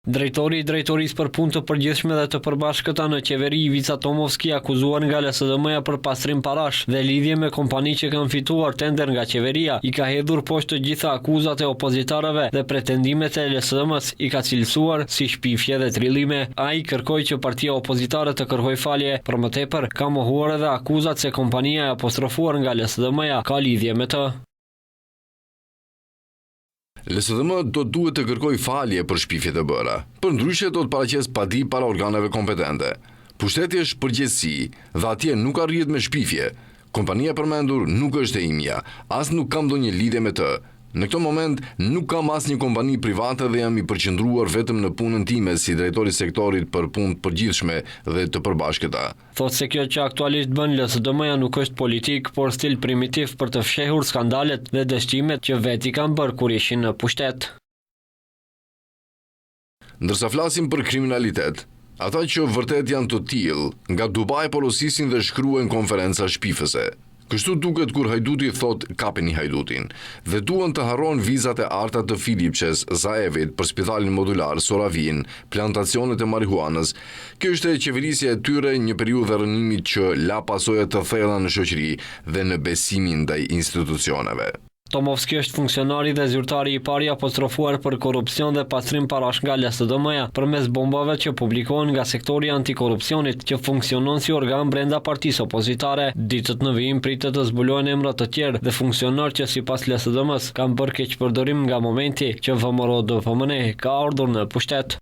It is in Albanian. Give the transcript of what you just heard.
Drejtori i Drejtorisë për Punë të Përgjithshme dhe të Përbashkëta në qeveri Ivica Tomovski akuzuar nga LSDM-ja për pastrim parash dhe lidhje me kompani që kanë fituar tender nga qeveria, i ka hedhur poshtë të gjitha akuzat e opozitarëve dhe pretendimet e LSDM-s i ka cilësuar si shpifje dhe trillime. Ai kërkoi që partia opozitare të kërkojë falje, për më tepër ka mohuar edhe akuzat se kompania e apostrofuar nga LSDM-ja ka lidhje me të. LSDM duhet të kërkoj falje për shpifjet e bëra. Përndryshe do të paraqes padi para organeve kompetente. Pushteti është përgjegjësi dhe atje nuk arrihet me shpifje. Kompania përmendur nuk është e imja, as nuk kam ndonjë lidhje me të. Në këtë moment nuk kam asnjë kompani private dhe jam i përqendruar vetëm në punën time si drejtori i sektorit për punë të përgjithshme dhe të përbashkëta. Thotë se kjo që aktualisht bën LSDM-ja nuk është politik, por stil primitiv për të fshehur skandalet dhe dështimet që veti kanë bërë kur ishin në pushtet. Ndërsa flasim për kriminalitet, ata që vërtet janë të tillë, nga Dubai porosisin dhe shkruajnë konferenca shpifëse. Kështu duket kur Hajduti thot kapeni Hajdutin dhe duan të harron vizat e arta të Filipçes, Zaevit për spitalin modular, Soravin, plantacionet e marihuanës. Kjo është qeverisja e tyre një periudhë rënimit që la pasoja të thella në shoqëri dhe në besimin ndaj institucioneve. Tomovski është funksionari dhe zyrtari i parë apostrofuar për korrupsion dhe pastrim parash nga LSDM-ja përmes bombave që publikohen nga sektori antikorrupsionit që funksionon si organ brenda partisë opozitare. Ditët në vijim pritet të zbulohen emra të tjerë dhe funksionar që sipas LSDM-s kanë bërë keqpërdorim nga momenti që VMRO-DPMN ka ardhur në pushtet.